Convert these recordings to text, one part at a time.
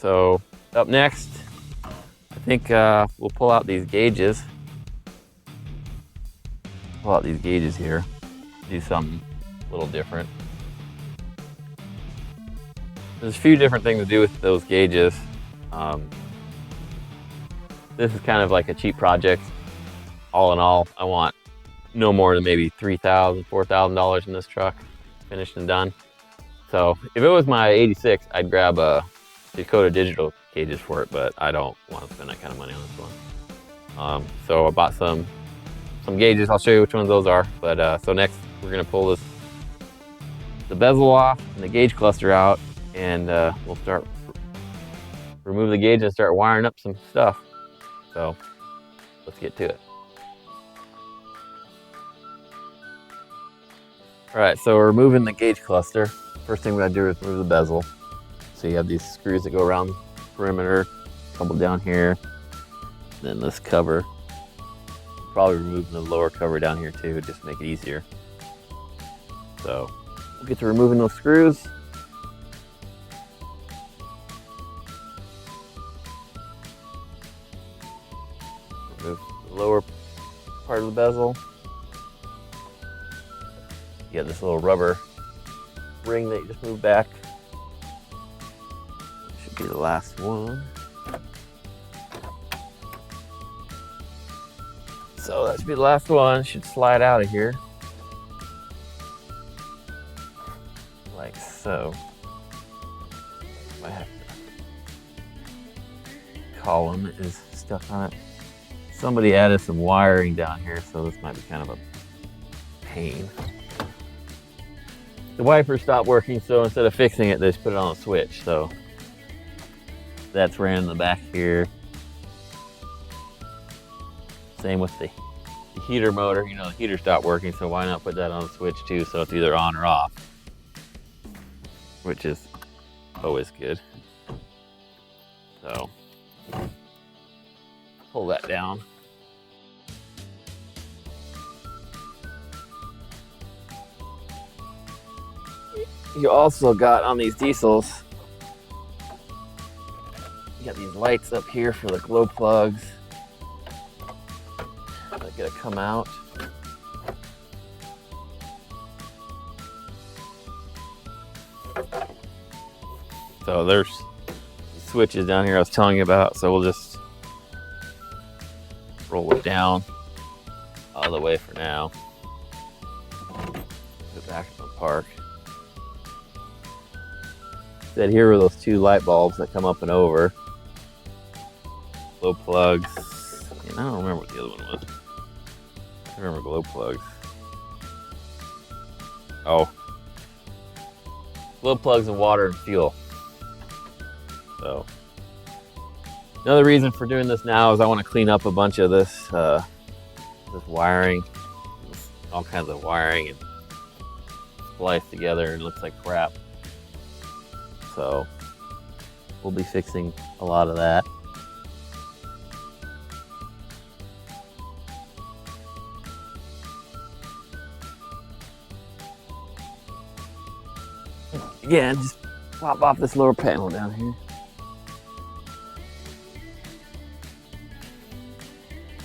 So up next, I think we'll pull out these gauges. Pull out these gauges here. Do something a little different. There's a few different things to do with those gauges. This is kind of like a cheap project. All in all, I want no more than maybe $3,000, $4,000 in this truck, finished and done. So if it was my 86, I'd grab a Dakota Digital gauges for it, but I don't want to spend that kind of money on this one. So I bought some gauges. I'll show you which ones those are. But so next we're gonna pull the bezel off and the gauge cluster out, and we'll start remove the gauge and start wiring up some stuff. So let's get to it. All right, so we're removing the gauge cluster. First thing we gotta do is remove the bezel. So you have these screws that go around the perimeter, couple down here, then this cover. Probably removing the lower cover down here too, just to make it easier. So we'll get to removing those screws. Remove the lower part of the bezel. You got this little rubber ring that you just move back. Should be the last one. So that should be the last one. Should slide out of here. Like so. Might have to. Column is stuck on it. Somebody added some wiring down here, so this might be kind of a pain. The wiper stopped working, so instead of fixing it, they just put it on a switch. So that's ran in the back here. Same with the heater motor. You know, the heater stopped working, so why not put that on the switch too, so it's either on or off, which is always good. So pull that down. You also got on these diesels, you got these lights up here for the glow plugs. They're gonna come out. So there's switches down here I was telling you about, so we'll just roll it down out of the way for now. Go back to the park. Said here were those two light bulbs that come up and over. Glow plugs. And I don't remember what the other one was. I remember glow plugs. Oh. Glow plugs and water and fuel. So another reason for doing this now is I want to clean up a bunch of this wiring, all kinds of wiring, and spliced together and looks like crap. So we'll be fixing a lot of that. Again, just pop off this lower panel down here.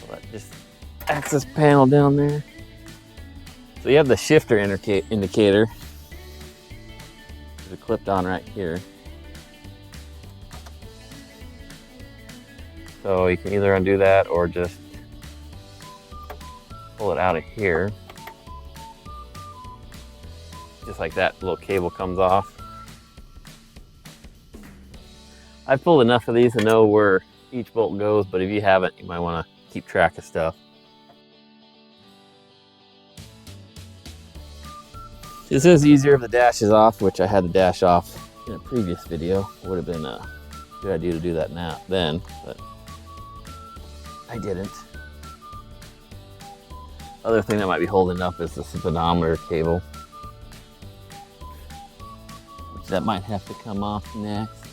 So that just access panel down there. So you have the shifter indicator. It's clipped on right here. So you can either undo that or just pull it out of here. Just like that, little cable comes off. I've pulled enough of these to know where each bolt goes, but if you haven't, you might want to keep track of stuff. This is easier if the dash is off, which I had the dash off in a previous video. It would have been a good idea to do that now, but I didn't. Other thing that might be holding up is the speedometer cable. That might have to come off next.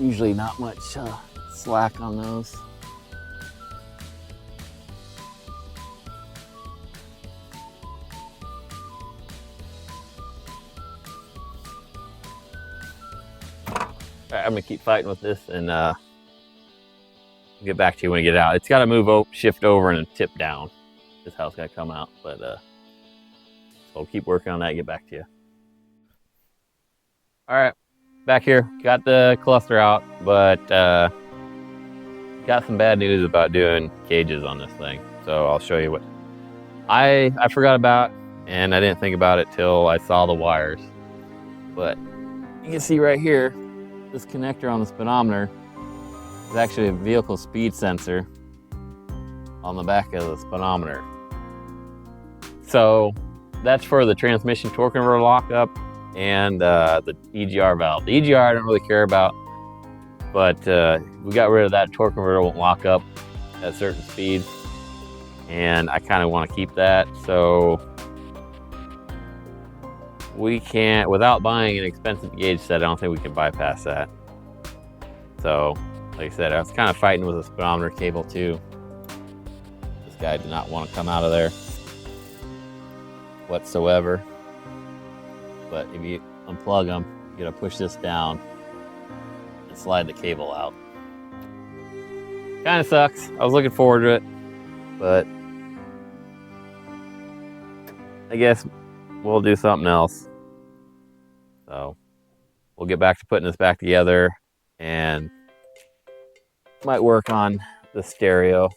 Usually not much slack on those. I'm gonna keep fighting with this and get back to you when I get it out. It's got to move shift over and tip down. This how it's got to come out. But so I'll keep working on that and get back to you. All right, back here. Got the cluster out, but got some bad news about doing cages on this thing. So I'll show you what I forgot about, and I didn't think about it till I saw the wires. But you can see right here, this connector on the speedometer is actually a vehicle speed sensor on the back of the speedometer. So that's for the transmission torque converter lockup and the EGR valve. The EGR I don't really care about, but we got rid of that. Torque converter won't lock up at certain speeds, and I kind of want to keep that. So we can't, without buying an expensive gauge set, I don't think we can bypass that. So like I said, I was kind of fighting with the speedometer cable too. This guy did not want to come out of there whatsoever. But if you unplug them, you gotta push this down and slide the cable out. Kind of sucks. I was looking forward to it, but I guess we'll do something else. So we'll get back to putting this back together, and might work on the stereo.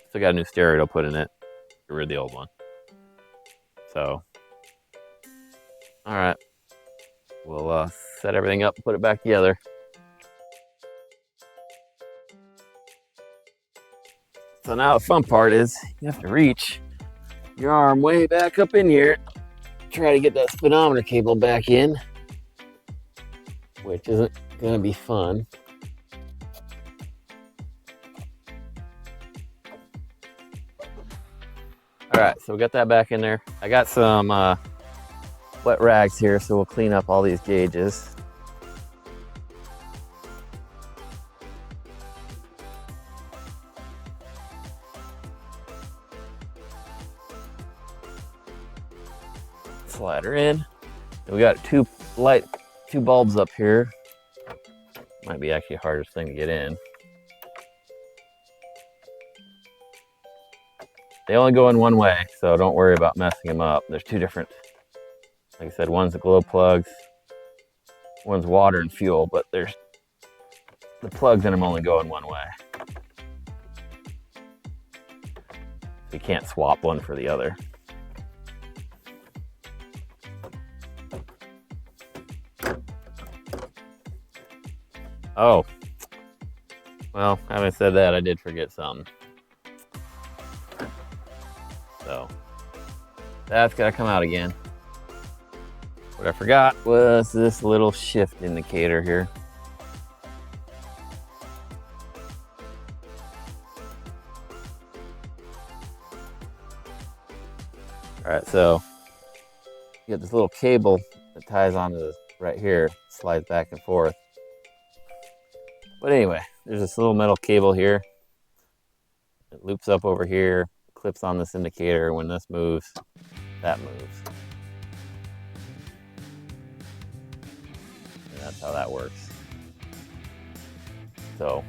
Still got a new stereo to put in it. Get rid of the old one. So, all right, we'll set everything up and put it back together. So now the fun part is you have to reach your arm way back up in here, try to get that speedometer cable back in, which isn't gonna be fun. All right, so we got that back in there. I got some wet rags here, so we'll clean up all these gauges. Slide her in. And we got two bulbs up here. Might be actually the hardest thing to get in. They only go in one way, so don't worry about messing them up. There's two different, like I said, one's the glow plugs, one's water and fuel, but there's the plugs in them only go in one way. You can't swap one for the other. Oh, well, having said that, I did forget something. So that's gotta come out again. What I forgot was this little shift indicator here. All right, so you got this little cable that ties onto this right here, slides back and forth. But anyway, there's this little metal cable here. It loops up over here, clips on this indicator. When this moves, that moves. And that's how that works. So,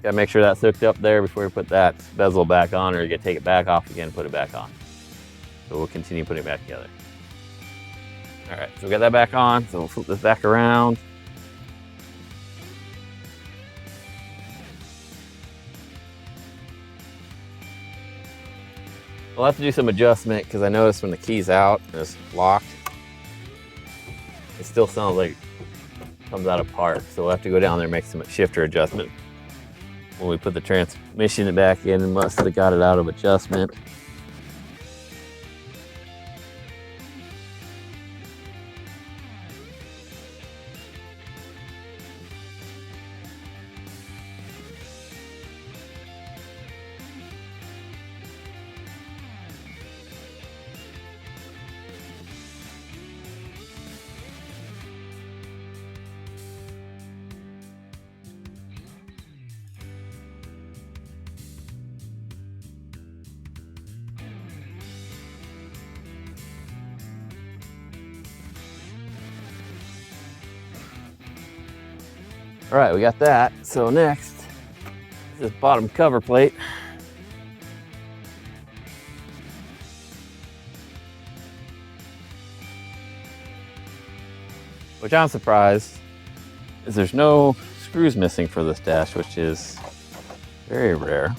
gotta make sure that's hooked up there before you put that bezel back on, or you gotta take it back off again and put it back on. So we'll continue putting it back together. All right, so we got that back on, so we'll flip this back around. We'll have to do some adjustment because I noticed when the key's out and it's locked, it still sounds like it comes out apart. So we'll have to go down there and make some shifter adjustment. When we put the transmission back in, and must have got it out of adjustment. All right, we got that. So next is this bottom cover plate. Which I'm surprised is there's no screws missing for this dash, which is very rare.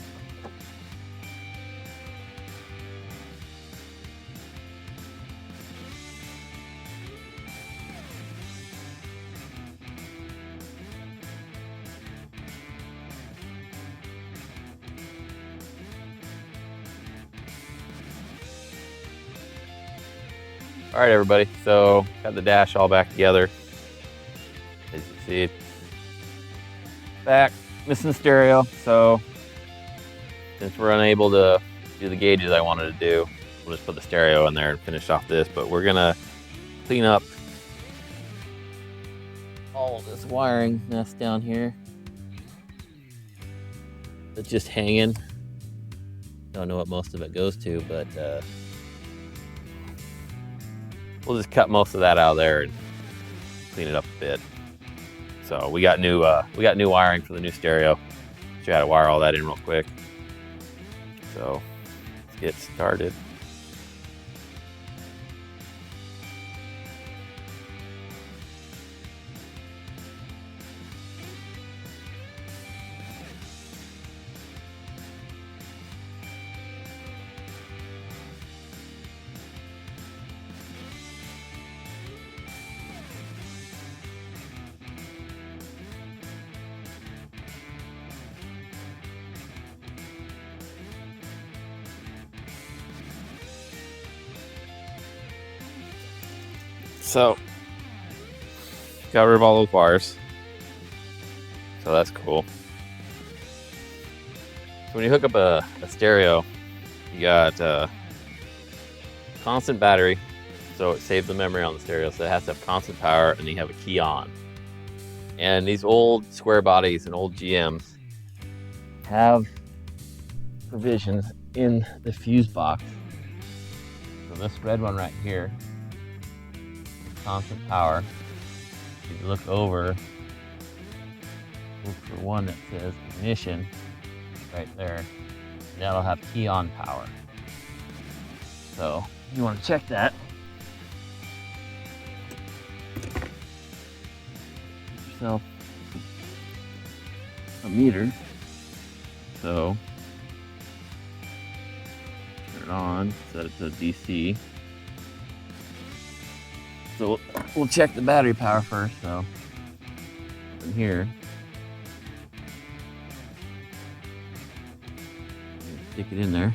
All right, everybody, so got the dash all back together. As you see, back, missing stereo, so since we're unable to do the gauges I wanted to do, we'll just put the stereo in there and finish off this, but we're gonna clean up all of this wiring mess down here. It's just hanging. Don't know what most of it goes to, but we'll just cut most of that out of there and clean it up a bit. So we got new wiring for the new stereo. So I had to wire all that in real quick. So let's get started. So, got rid of all those wires. So that's cool. So when you hook up a stereo, you got constant battery, so it saves the memory on the stereo. So it has to have constant power, and you have a key on. And these old square bodies and old GMs have provisions in the fuse box. So this red one right here, constant power. If you look over, look for one that says ignition right there. That'll have key on power. So you want to check that. Get yourself a meter. So turn it on, set it to DC. So we'll check the battery power first. So in here, stick it in there.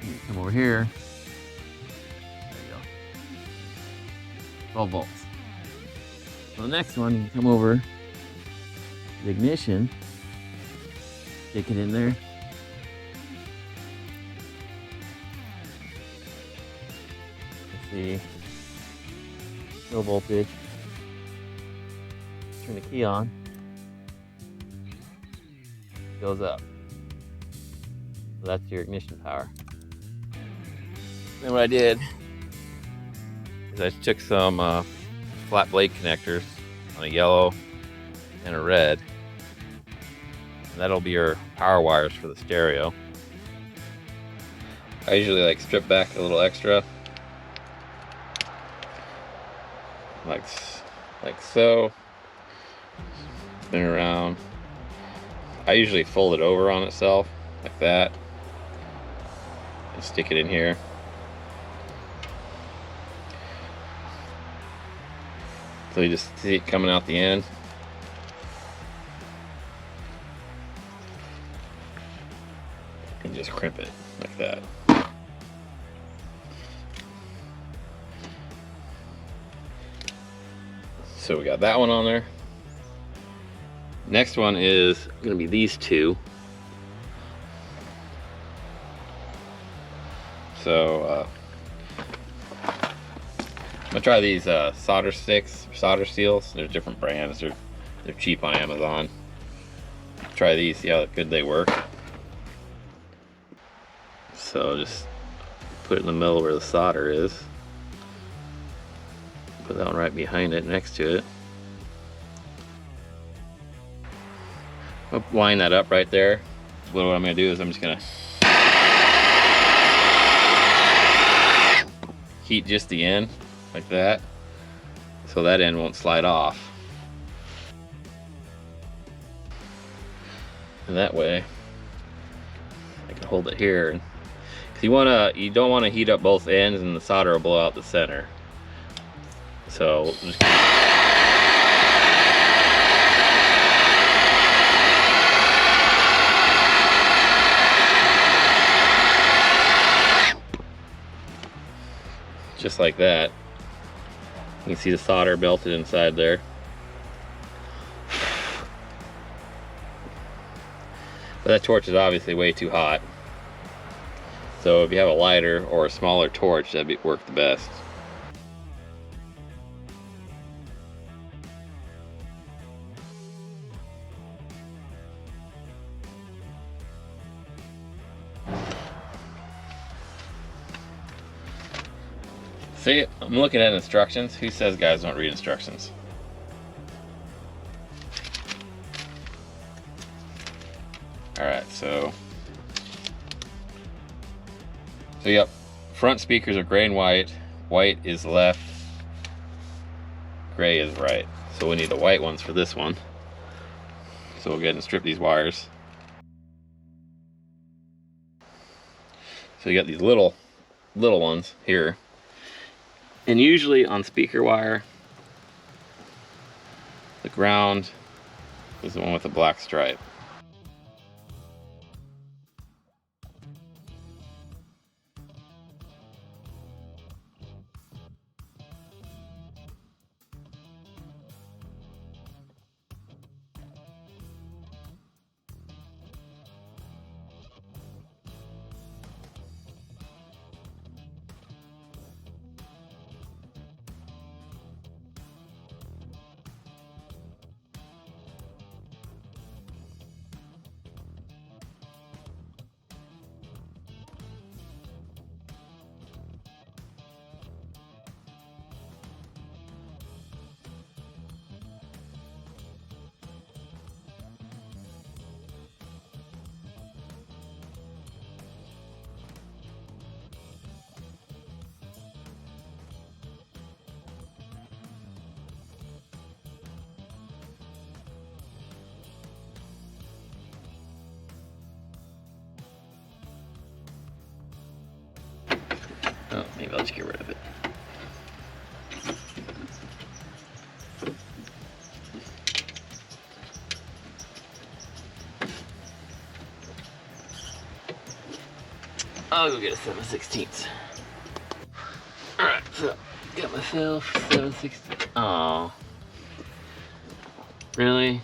You come over here. There you go. 12 volts. So the next one, you come over the ignition, stick it in there. Let's see. No voltage. Turn the key on. Goes up. So that's your ignition power. Then what I did is I took some flat blade connectors on a yellow and a red. And that'll be your power wires for the stereo. I usually strip back a little extra. Like so. Spin it around. I usually fold it over on itself like that and stick it in here. So you just see it coming out the end. And just crimp it like that. So we got that one on there. Next one is going to be these two. So I'm gonna try these solder sticks, solder seals. They're different brands. They're cheap on Amazon. Try these, see how good they work. So just put it in the middle where the solder is. Put that one right behind it, next to it. I'll line that up right there. What I'm gonna do is I'm just gonna heat just the end like that, so that end won't slide off. And that way I can hold it here. Cause you don't want to heat up both ends and the solder will blow out the center. So just like that. You can see the solder melted inside there. But that torch is obviously way too hot. So if you have a lighter or a smaller torch, that'd work the best. See, I'm looking at instructions. Who says guys don't read instructions? Alright, so yep, front speakers are gray and white. White is left, gray is right. So we need the white ones for this one. So we'll go ahead and strip these wires. So you got these little ones here. And usually on speaker wire, the ground is the one with the black stripe. Oh, maybe I'll just get rid of it. I'll go get a 7/16. Alright, so got myself 7/16. Oh, really?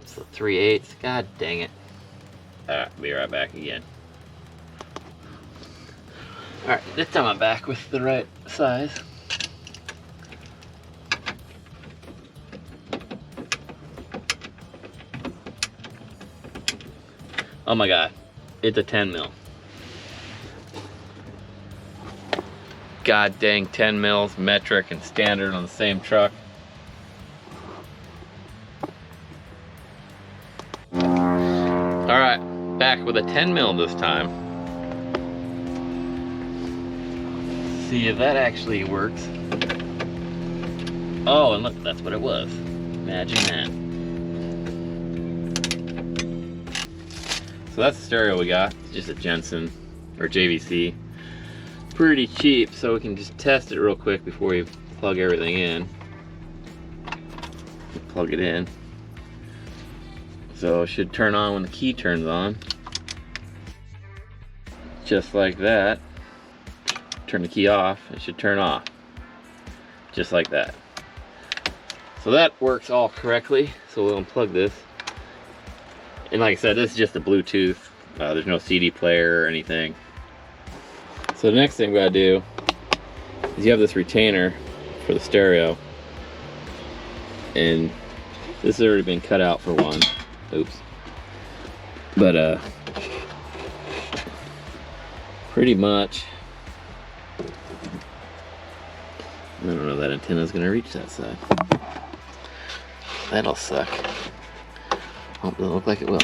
So 3/8. God dang it. Alright, be right back again. Alright, this time I'm back with the right size. Oh my god, it's a 10 mil. God dang, 10 mils, metric and standard on the same truck. Alright, back with a 10 mil this time. See if that actually works. Oh, and look, that's what it was. Imagine that. So that's the stereo we got. It's just a Jensen or JVC. Pretty cheap, so we can just test it real quick before we plug everything in. Plug it in. So it should turn on when the key turns on. Just like that. Turn the key off, it should turn off. Just like that. So that works all correctly. So we'll unplug this. And like I said, this is just a Bluetooth. There's no CD player or anything. So the next thing we gotta do is you have this retainer for the stereo. And this has already been cut out for one. Oops. But pretty much, I don't know if that antenna's gonna reach that side. That'll suck. Oh, doesn't look like it will.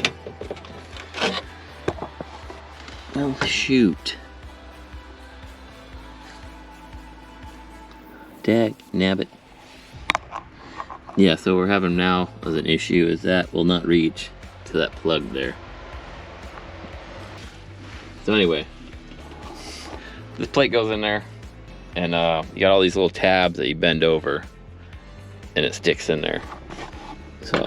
Oh, shoot. Dag nabbit. Yeah, so we're having now as an issue is that will not reach to that plug there. So anyway, this plate goes in there, and you got all these little tabs that you bend over, and it sticks in there. So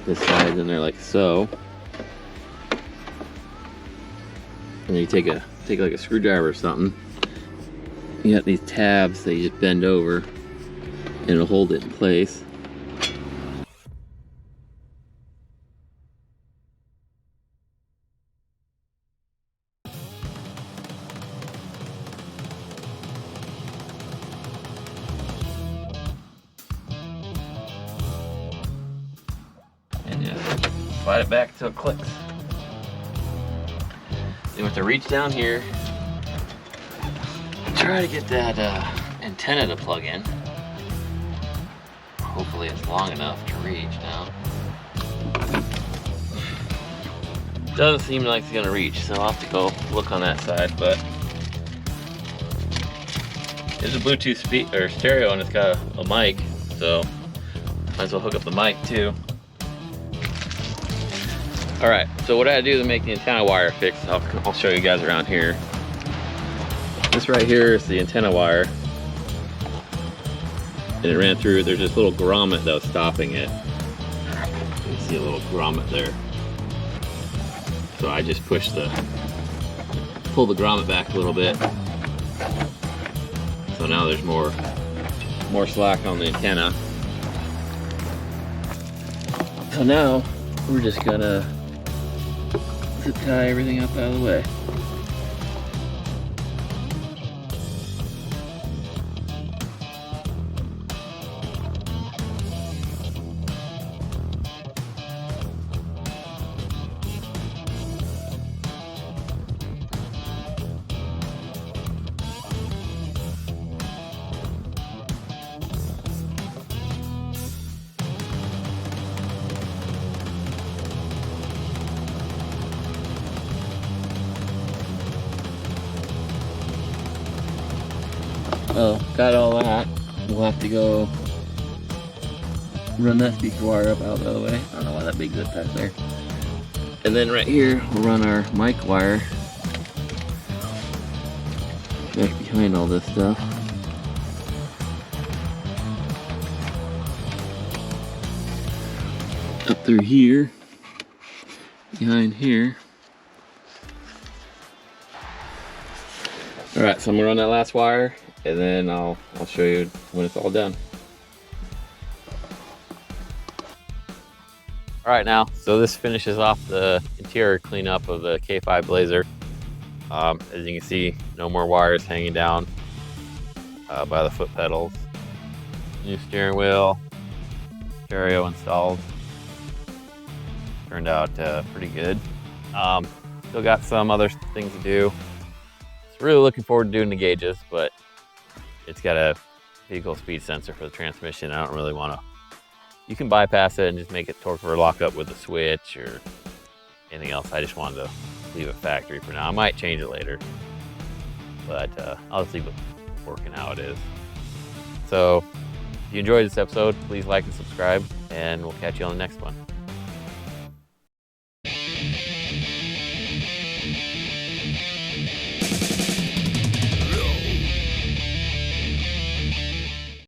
this slides in there like so, and then you take like a screwdriver or something. You got these tabs that you just bend over, and it'll hold it in place. And just slide it back till it clicks. Then with the reach down here, try to get that antenna to plug in. Hopefully it's long enough to reach now. Doesn't seem like it's gonna reach, so I'll have to go look on that side, but it's a Bluetooth or stereo, and it's got a mic, so might as well hook up the mic too. All right, so what I had to do to make the antenna wire fix, I'll show you guys around here. This right here is the antenna wire, and it ran through. There's this little grommet that was stopping it. You see a little grommet there. So I just pull the grommet back a little bit. So now there's more slack on the antenna. So now we're just gonna zip tie everything up out of the way. Well, got all that. We'll have to go run that speaker wire up out of the way. I don't know why that big zip tie's there. And then right here, we'll run our mic wire back behind all this stuff. Up through here, behind here. All right, so I'm gonna run that last wire, and then I'll show you when it's all done. All right, now, so this finishes off the interior cleanup of the K5 Blazer. As you can see, no more wires hanging down by the foot pedals. New steering wheel, stereo installed. Turned out pretty good. Still got some other things to do. Really looking forward to doing the gauges, but it's got a vehicle speed sensor for the transmission. I don't really want to. You can bypass it and just make it torque for lockup with a switch or anything else. I just wanted to leave it factory for now. I might change it later, but I'll just leave it working how it is. So if you enjoyed this episode, please like and subscribe, and we'll catch you on the next one.